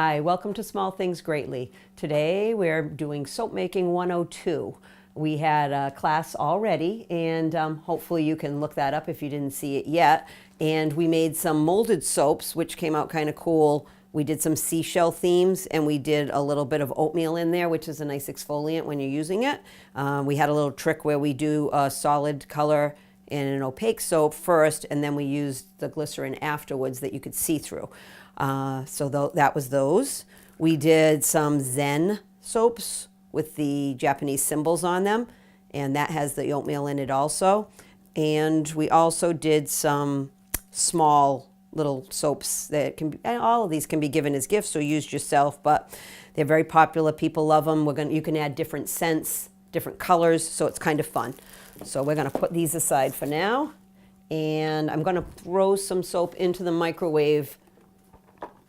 Hi, welcome to Small Things Greatly. Today we're doing Soap Making 102. We had a class already, and hopefully you can look that up if you didn't see it yet. And we made some molded soaps, which came out kind of cool. We did some seashell themes, and we did a little bit of oatmeal in there, which is a nice exfoliant when you're using it. We had a little trick where we do a solid color in an opaque soap first, and then we used the glycerin afterwards that you could see through. That was those. We did some Zen soaps with the Japanese symbols on them, and that has the oatmeal in it also. And we also did some small little soaps that can be, all of these can be given as gifts or used yourself, but they're very popular. People love them. You can add different scents, different colors, so it's kind of fun. So we're going to put these aside for now, and I'm going to throw some soap into the microwave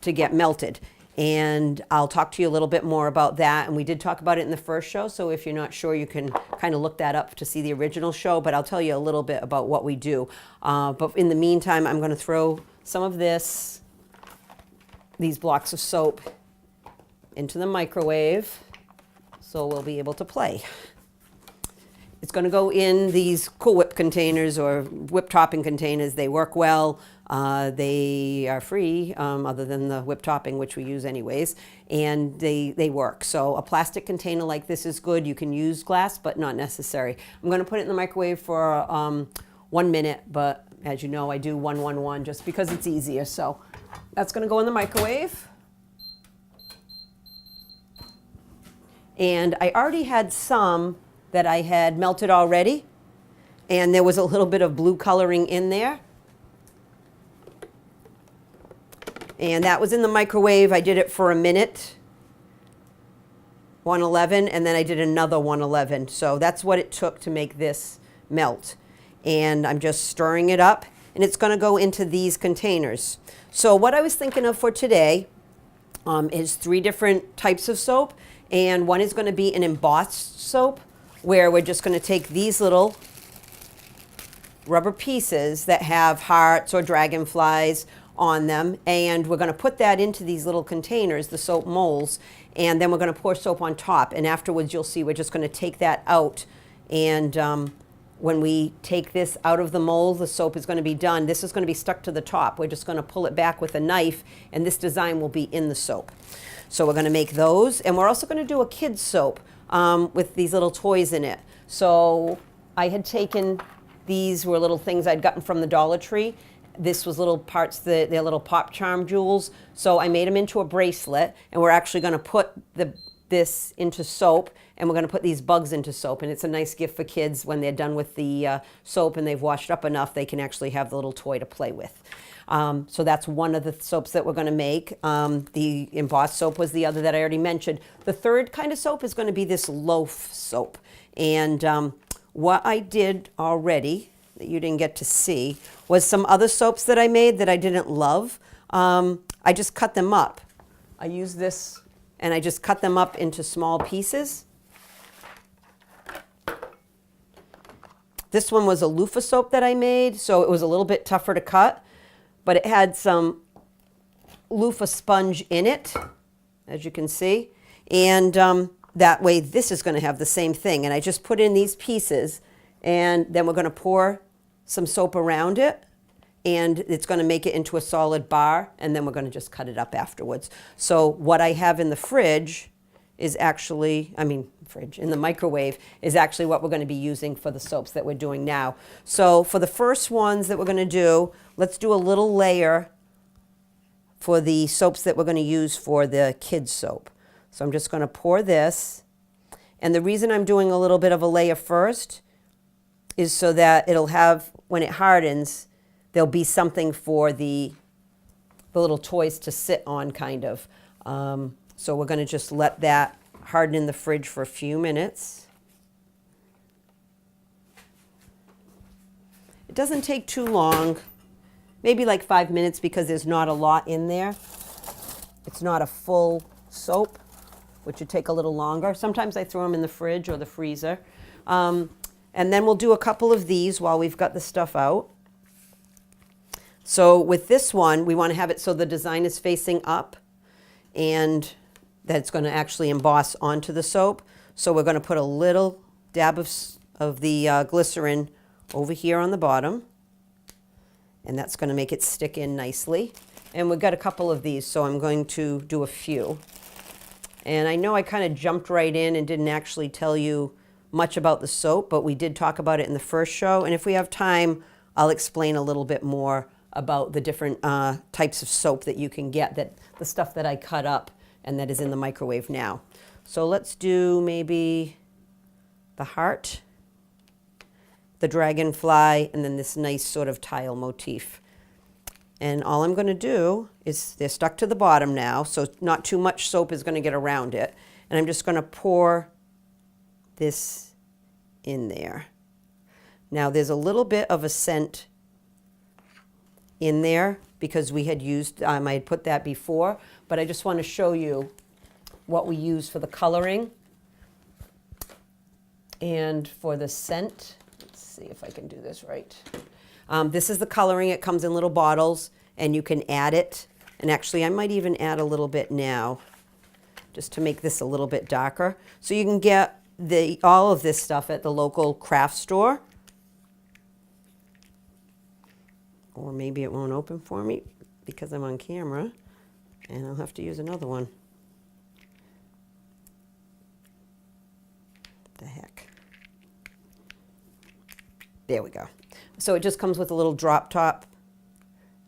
to get melted. And I'll talk to you a little bit more about that. And we did talk about it in the first show, so if you're not sure, you can kind of look that up to see the original show, but I'll tell you a little bit about what we do. But in the meantime, I'm going to throw some of these blocks of soap into the microwave so we'll be able to play. It's going to go in these Cool Whip containers or whip topping containers. They work well. They are free, other than the whip topping, which we use anyways, and they work. So a plastic container like this is good. You can use glass, but not necessary. I'm going to put it in the microwave for 1 minute, but as you know, I do 1-1-1 just because it's easier. So that's going to go in the microwave. And I already had some that I had melted already, and there was a little bit of blue coloring in there. And that was in the microwave. I did it for a minute, 111, and then I did another 111. So that's what it took to make this melt. And I'm just stirring it up, and it's going to go into these containers. So what I was thinking of for today is 3 different types of soap, and one is going to be an embossed soap, where we're just going to take these little rubber pieces that have hearts or dragonflies on them, and we're going to put that into these little containers, the soap molds, and then we're going to pour soap on top. And afterwards, you'll see we're just going to take that out, and when we take this out of the mold, the soap is going to be done. This is going to be stuck to the top. We're just going to pull it back with a knife, and this design will be in the soap. So we're going to make those, and we're also going to do a kid's soap with these little toys in it. So I had taken, these were little things I'd gotten from the Dollar Tree. This was little parts, they're little pop charm jewels. So I made them into a bracelet, and we're actually going to put this into soap, and we're going to put these bugs into soap. And it's a nice gift for kids when they're done with the soap and they've washed up enough, they can actually have the little toy to play with. So that's one of the soaps that we're going to make. The embossed soap was the other that I already mentioned. The third kind of soap is going to be this loaf soap. And what I did already that you didn't get to see was some other soaps that I made that I didn't love. I just cut them up. I used this, and I just cut them up into small pieces. This one was a loofah soap that I made, so it was a little bit tougher to cut, but it had some loofah sponge in it, as you can see. And that way, this is going to have the same thing. And I just put in these pieces, and then we're going to pour some soap around it, and it's going to make it into a solid bar, and then we're going to just cut it up afterwards. So what I have in the fridge is actually, in the microwave, is actually what we're going to be using for the soaps that we're doing now. So for the first ones that we're going to do, let's do a little layer for the soaps that we're going to use for the kids' soap. So I'm just going to pour this, and the reason I'm doing a little bit of a layer first is so that it'll have, when it hardens, there'll be something for the little toys to sit on, kind of. So we're going to just let that harden in the fridge for a few minutes. It doesn't take too long, maybe like 5 minutes, because there's not a lot in there. It's not a full soap, which would take a little longer. Sometimes I throw them in the fridge or the freezer. And then we'll do a couple of these while we've got the stuff out. So with this one, we want to have it so the design is facing up. and that it's going to actually emboss onto the soap. So we're going to put a little dab of the glycerin over here on the bottom, and that's going to make it stick in nicely. And we've got a couple of these, so I'm going to do a few. And I know I kind of jumped right in and didn't actually tell you much about the soap, but we did talk about it in the first show. And if we have time, I'll explain a little bit more about the different types of soap that you can get, that the stuff that I cut up and that is in the microwave now. So let's do maybe the heart, the dragonfly, and then this nice sort of tile motif. And all I'm going to do is, they're stuck to the bottom now, so not too much soap is going to get around it. And I'm just going to pour this in there. Now there's a little bit of a scent in there because we had used, I had put that before, but I just want to show you what we use for the coloring and for the scent. Let's see if I can do this right. This is the coloring. It comes in little bottles, and you can add it. And actually, I might even add a little bit now, just to make this a little bit darker. So you can get all of this stuff at the local craft store. Or maybe it won't open for me because I'm on camera, and I'll have to use another one. The heck. There we go. So it just comes with a little drop top.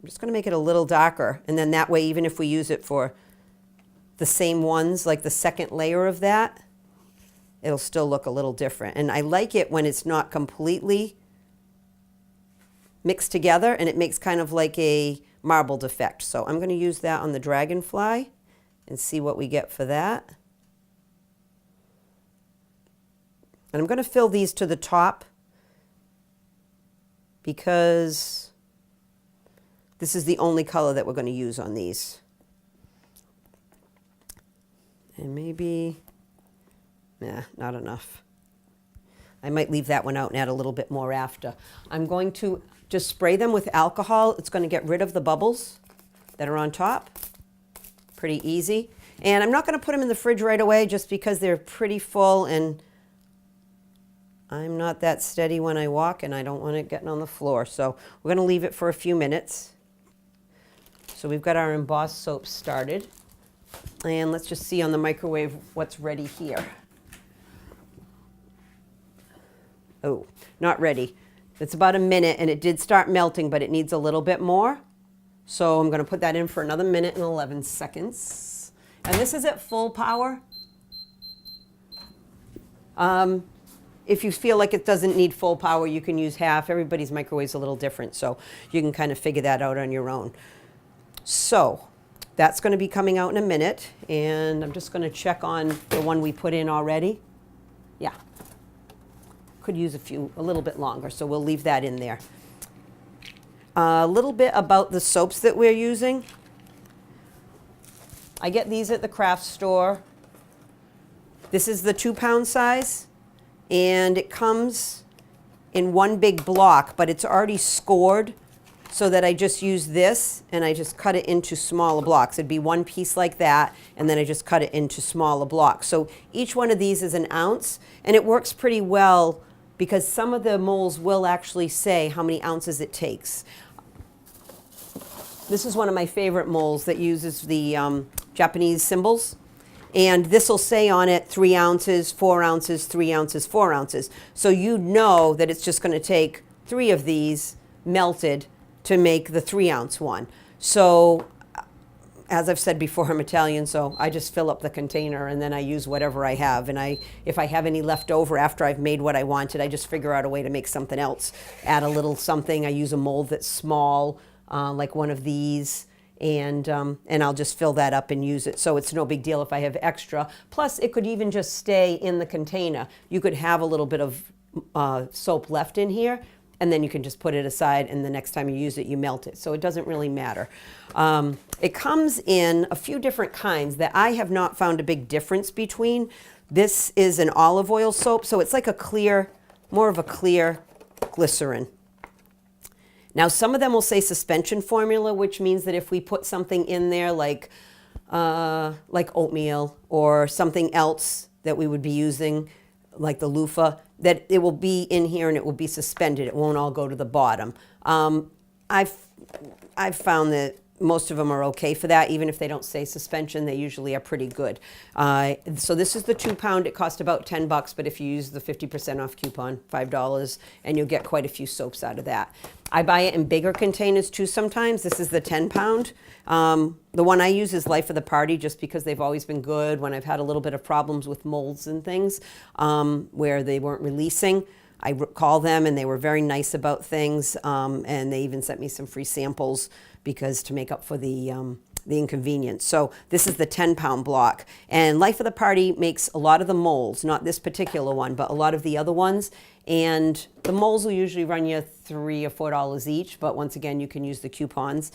I'm just going to make it a little darker, and then that way, even if we use it for the same ones, like the second layer of that, it'll still look a little different. And I like it when it's not completely mixed together, and it makes kind of like a marbled effect. So I'm going to use that on the dragonfly and see what we get for that. And I'm going to fill these to the top because this is the only color that we're going to use on these. And maybe, nah, not enough. I might leave that one out and add a little bit more after. I'm going to just spray them with alcohol. It's going to get rid of the bubbles that are on top. Pretty easy. And I'm not going to put them in the fridge right away just because they're pretty full, and I'm not that steady when I walk, and I don't want it getting on the floor. So we're going to leave it for a few minutes. So we've got our embossed soap started. And let's just see on the microwave what's ready here. Oh, not ready. It's about a minute, and it did start melting, but it needs a little bit more. So I'm going to put that in for another minute and 11 seconds. And this is at full power. If you feel like it doesn't need full power, you can use half. Everybody's microwave's a little different, so you can kind of figure that out on your own. So that's going to be coming out in a minute, and I'm just going to check on the one we put in already. Yeah. Could use a little bit longer, so we'll leave that in there. A little bit about the soaps that we're using. I get these at the craft store. This is the 2-pound size, and it comes in one big block, but it's already scored so that I just use this and I just cut it into smaller blocks. It'd be one piece like that, and then I just cut it into smaller blocks. So each one of these is an ounce, and it works pretty well because some of the molds will actually say how many ounces it takes. This is one of my favorite molds that uses the Japanese symbols. And this will say on it 3 ounces, 4 ounces, 3 ounces, 4 ounces. So you know that it's just going to take 3 of these melted to make the 3-ounce one. So as I've said before, I'm Italian, so I just fill up the container and then I use whatever I have. And if I have any left over after I've made what I wanted, I just figure out a way to make something else. Add a little something. I use a mold that's small, like one of these. And I'll just fill that up and use it. So it's no big deal if I have extra. Plus, it could even just stay in the container. You could have a little bit of soap left in here, and then you can just put it aside, and the next time you use it, you melt it. So it doesn't really matter. It comes in a few different kinds that I have not found a big difference between. This is an olive oil soap, so it's like a clear, more of a clear glycerin. Now, some of them will say suspension formula, which means that if we put something in there like like oatmeal or something else that we would be using, like the loofah, that it will be in here and it will be suspended. It won't all go to the bottom. I've found that most of them are okay for that. Even if they don't say suspension, they usually are pretty good. So this is the 2-pound. It cost about $10, but if you use the 50% off coupon, $5, and you'll get quite a few soaps out of that. I buy it in bigger containers too sometimes. This is the 10-pound. The one I use is Life of the Party, just because they've always been good when I've had a little bit of problems with molds and things where they weren't releasing. I call them and they were very nice about things, and they even sent me some free samples because to make up for the inconvenience. So this is the 10-pound block. And Life of the Party makes a lot of the molds, not this particular one, but a lot of the other ones. And the molds will usually run you $3 or $4 each, but once again, you can use the coupons.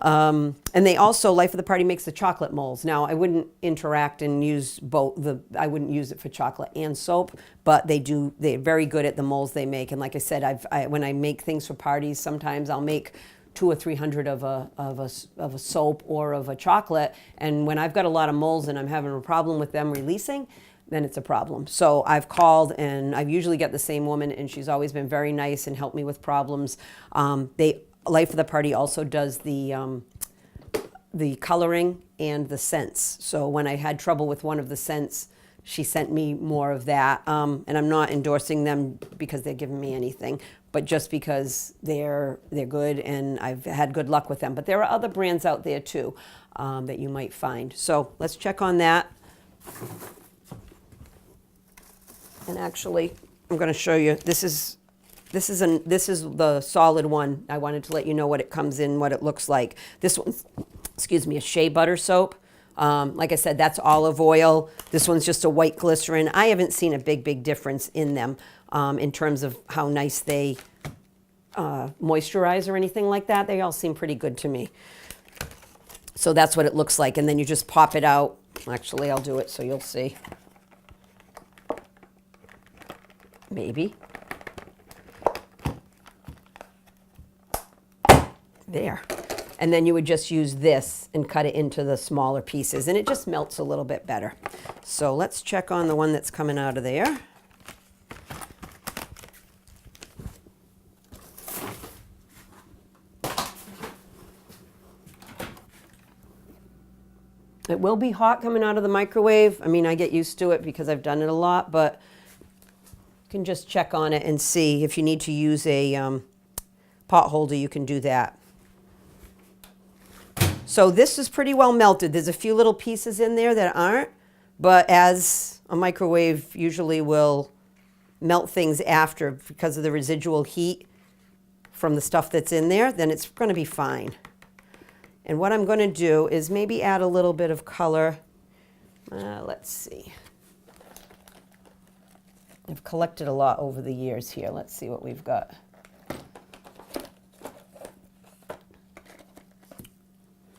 And they also, Life of the Party makes the chocolate molds. Now, I wouldn't interact and use I wouldn't use it for chocolate and soap, but they're very good at the molds they make. And like I said, when I make things for parties, sometimes I'll make 200 or 300 of a soap or of a chocolate. And when I've got a lot of molds and I'm having a problem with them releasing, then it's a problem. So I've called and I usually get the same woman, and she's always been very nice and helped me with problems. Life of the Party also does the coloring and the scents. So when I had trouble with one of the scents, she sent me more of that. And I'm not endorsing them because they're giving me anything, but just because they're good and I've had good luck with them. But there are other brands out there too that you might find. So let's check on that. And actually, I'm going to show you. This is the solid one. I wanted to let you know what it comes in, what it looks like. This one's, a shea butter soap. Like I said, that's olive oil. This one's just a white glycerin. I haven't seen a big difference in them in terms of how nice they moisturize or anything like that. They all seem pretty good to me. So that's what it looks like. And then you just pop it out. Actually, I'll do it so you'll see. Maybe. There. And then you would just use this and cut it into the smaller pieces, and it just melts a little bit better. So let's check on the one that's coming out of there. It will be hot coming out of the microwave. I mean, I get used to it because I've done it a lot, but you can just check on it and see. If you need to use a pot holder, you can do that. So this is pretty well melted. There's a few little pieces in there that aren't, but as a microwave usually will melt things after because of the residual heat from the stuff that's in there, then it's going to be fine. And what I'm going to do is maybe add a little bit of color. Let's see. I've collected a lot over the years here. Let's see what we've got.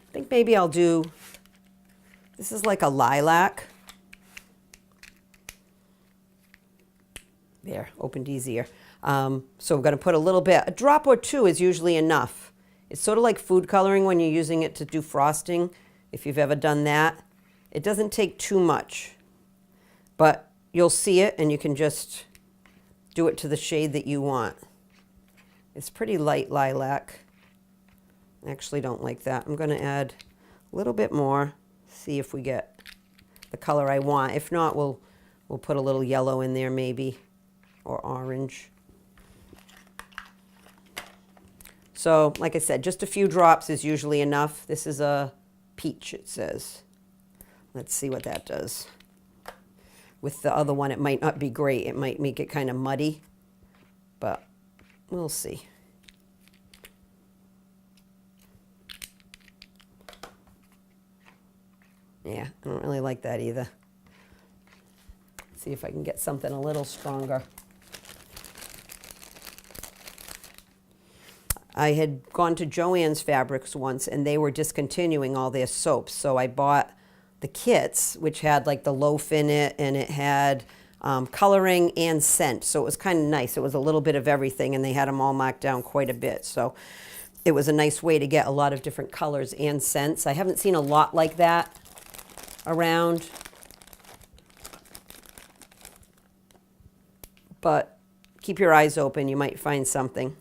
I think maybe I'll do, this is like a lilac. There, opened easier. So we're going to put a little bit, a drop or two is usually enough. It's sort of like food coloring when you're using it to do frosting, if you've ever done that. It doesn't take too much, but you'll see it and you can just do it to the shade that you want. It's pretty light lilac. I actually don't like that. I'm going to add a little bit more, see if we get the color I want. If not, we'll put a little yellow in there maybe, or orange. So, like I said, just a few drops is usually enough. This is a peach, it says. Let's see what that does. With the other one, it might not be great. It might make it kind of muddy, but we'll see. Yeah, I don't really like that either. Let's see if I can get something a little stronger. I had gone to Joann's Fabrics once, and they were discontinuing all their soaps. So I bought the kits, which had like the loaf in it, and it had coloring and scent. So it was kind of nice. It was a little bit of everything, and they had them all marked down quite a bit. So it was a nice way to get a lot of different colors and scents. I haven't seen a lot like that around, but keep your eyes open. You might find something.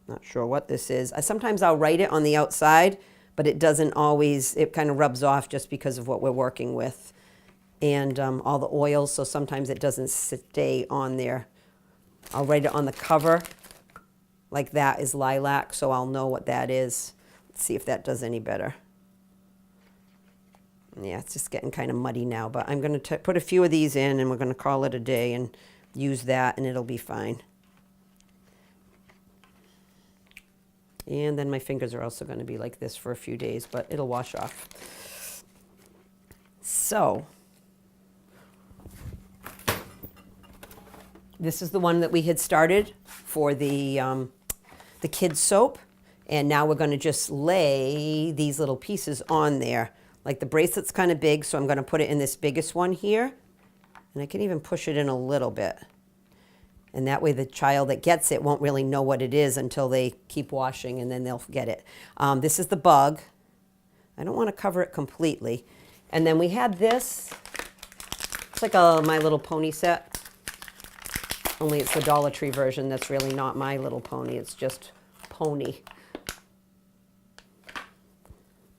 Not sure what this is. Sometimes I'll write it on the outside, but it doesn't always, it kind of rubs off just because of what we're working with. And all the oils, so sometimes it doesn't stay on there. I'll write it on the cover, like that is lilac, so I'll know what that is. Let's see if that does any better. Yeah, it's just getting kind of muddy now, but I'm going to put a few of these in, and we're going to call it a day and use that, and it'll be fine. And then my fingers are also going to be like this for a few days, but it'll wash off. So this is the one that we had started for the kids' soap. And now we're going to just lay these little pieces on there. Like the bracelet's kind of big, so I'm going to put it in this biggest one here. And I can even push it in a little bit. And that way the child that gets it won't really know what it is until they keep washing, and then they'll get it. This is the bug. I don't want to cover it completely. And then we had this. It's like a My Little Pony set. Only it's the Dollar Tree version. That's really not My Little Pony. It's just Pony.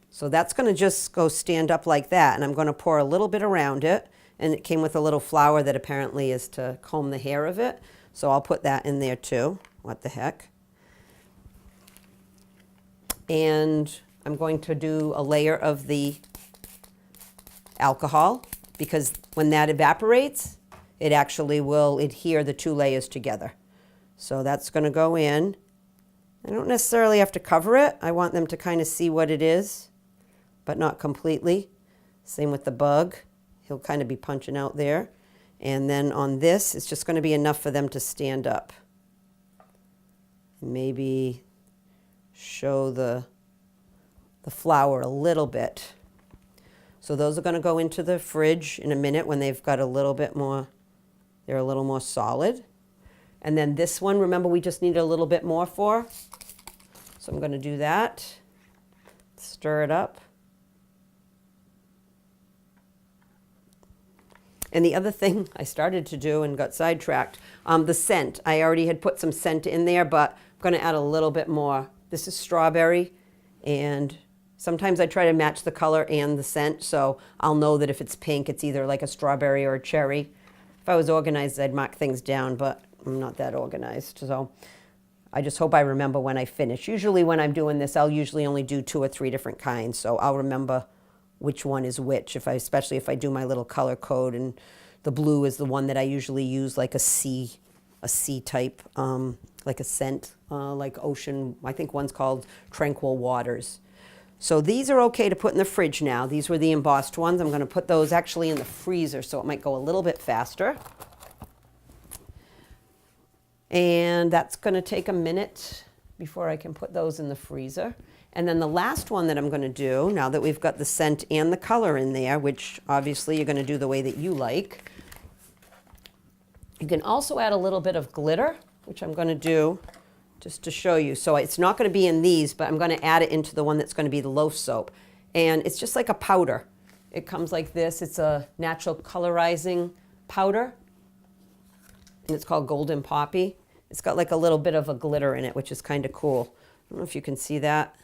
So that's going to just go stand up like that. And I'm going to pour a little bit around it. And it came with a little flower that apparently is to comb the hair of it. So I'll put that in there too. What the heck. And I'm going to do a layer of the alcohol, because when that evaporates, it actually will adhere the two layers together. So that's going to go in. I don't necessarily have to cover it. I want them to kind of see what it is, but not completely. Same with the bug. He'll kind of be punching out there. And then on this, it's just going to be enough for them to stand up. Maybe show the flower a little bit. So those are going to go into the fridge in a minute when they've got a little bit more, they're a little more solid. And then this one, remember we just needed a little bit more for. So I'm going to do that. Stir it up. And the other thing I started to do and got sidetracked, the scent. I already had put some scent in there, but I'm going to add a little bit more. This is strawberry, and sometimes I try to match the color and the scent, so I'll know that if it's pink, it's either like a strawberry or a cherry. If I was organized, I'd mark things down, but I'm not that organized, so I just hope I remember when I finish. Usually when I'm doing this, I'll usually only do 2 or 3 different kinds, so I'll remember which one is which, especially if I do my little color code. And the blue is the one that I usually use, like a C type, like a scent, like ocean. I think one's called Tranquil Waters. So these are okay to put in the fridge now. These were the embossed ones. I'm going to put those actually in the freezer, so it might go a little bit faster. And that's going to take a minute before I can put those in the freezer. And then the last one that I'm going to do, now that we've got the scent and the color in there, which obviously you're going to do the way that you like, you can also add a little bit of glitter, which I'm going to do just to show you. So it's not going to be in these, but I'm going to add it into the one that's going to be the loaf soap. And it's just like a powder. It comes like this. It's a natural colorizing powder, and it's called Golden Poppy. It's got like a little bit of a glitter in it, which is kind of cool. I don't know if you can see that,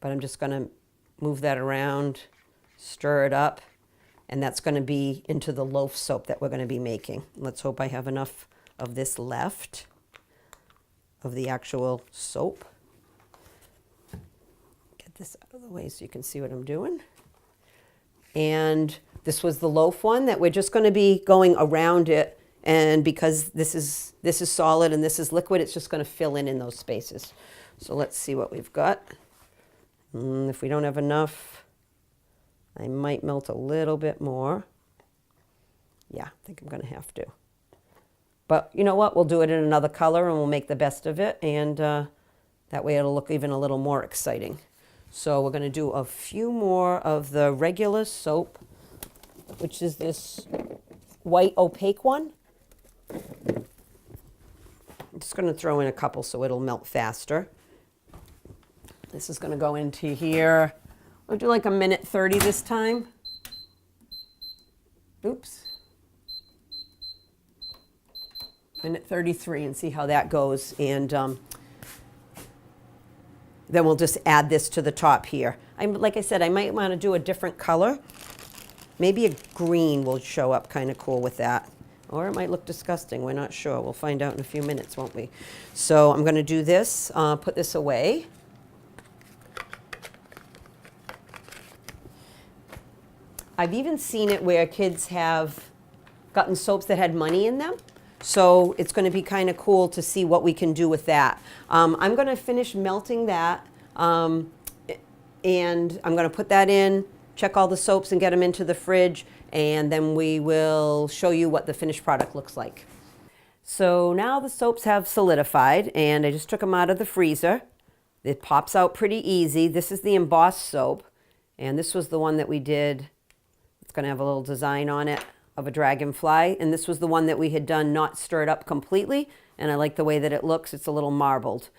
but I'm just going to move that around, stir it up, and that's going to be into the loaf soap that we're going to be making. Let's hope I have enough of this left, of the actual soap. Get this out of the way so you can see what I'm doing. And this was the loaf one that we're just going to be going around it. And because this is solid and this is liquid, it's just going to fill in those spaces. So let's see what we've got. If we don't have enough, I might melt a little bit more. Yeah, I think I'm going to have to. But you know what? We'll do it in another color and we'll make the best of it. And that way it'll look even a little more exciting. So we're going to do a few more of the regular soap, which is this white opaque one. I'm just going to throw in a couple so it'll melt faster. This is going to go into here. We'll do like a minute 30 this time. Oops. Minute 33 and see how that goes. And then we'll just add this to the top here. Like I said, I might want to do a different color. Maybe a green will show up kind of cool with that. Or it might look disgusting. We're not sure. We'll find out in a few minutes, won't we? So I'm going to do this, put this away. I've even seen it where kids have gotten soaps that had money in them. So it's going to be kind of cool to see what we can do with that. I'm going to finish melting that, and I'm going to put that in, check all the soaps and get them into the fridge, and then we will show you what the finished product looks like. So now the soaps have solidified, and I just took them out of the freezer. It pops out pretty easy. This is the embossed soap, and this was the one that we did. It's going to have a little design on it of a dragonfly, and this was the one that we had done not stirred up completely, and I like the way that it looks. It's a little marbled.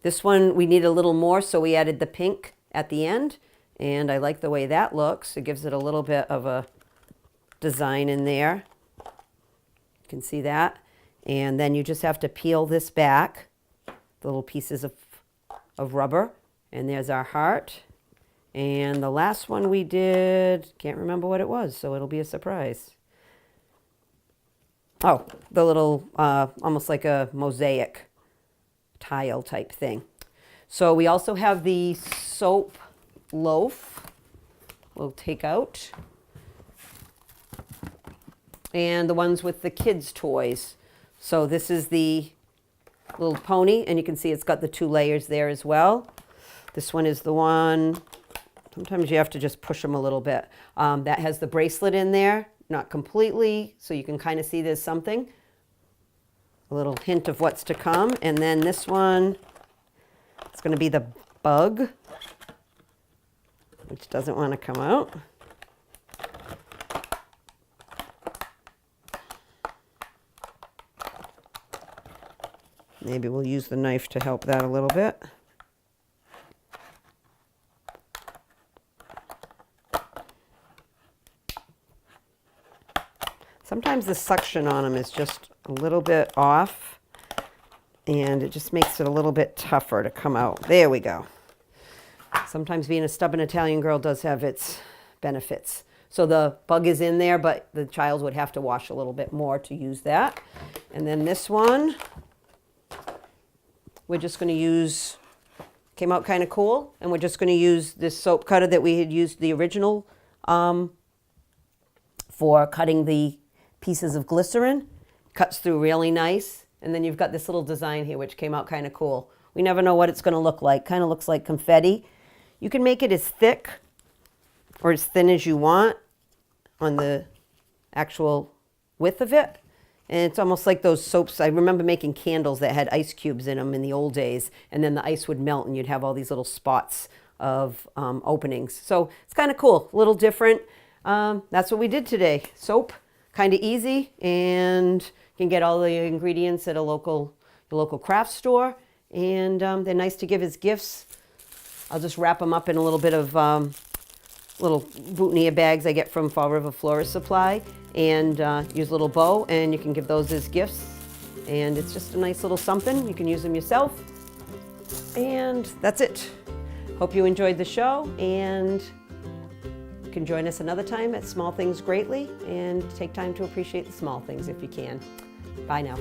This one we need a little more, so we added the pink at the end, and I like the way that looks. It gives it a little bit of a design in there. You can see that. And then you just have to peel this back, the little pieces of rubber, and there's our heart. And the last one we did, can't remember what it was, so it'll be a surprise. Oh, the little, almost like a mosaic tile type thing. So we also have the soap loaf we'll take out. And the ones with the kids' toys. So this is the little pony, and you can see it's got the 2 layers there as well. This one is the one... Sometimes you have to just push them a little bit. That has the bracelet in there, not completely, so you can kind of see there's something. A little hint of what's to come. And then this one, it's going to be the bug, which doesn't want to come out. Maybe we'll use the knife to help that a little bit. Sometimes the suction on them is just a little bit off, and it just makes it a little bit tougher to come out. There we go. Sometimes being a stubborn Italian girl does have its benefits. So the bug is in there, but the child would have to wash a little bit more to use that. And then this one, we're just going to use, came out kind of cool, and we're just going to use this soap cutter that we had used the original for cutting the pieces of glycerin. Cuts through really nice. And then you've got this little design here, which came out kind of cool. We never know what it's going to look like. Kind of looks like confetti. You can make it as thick or as thin as you want on the actual width of it. And it's almost like those soaps. I remember making candles that had ice cubes in them in the old days, and then the ice would melt and you'd have all these little spots of openings. So it's kind of cool, a little different. That's what we did today. Soap, kind of easy, and you can get all the ingredients at a local craft store, and they're nice to give as gifts. I'll just wrap them up in a little bit of little boutonniere bags I get from Fall River Florist Supply, and use a little bow, and you can give those as gifts. And it's just a nice little something. You can use them yourself. And that's it. Hope you enjoyed the show, and you can join us another time at Small Things Greatly, and take time to appreciate the small things if you can. Bye now.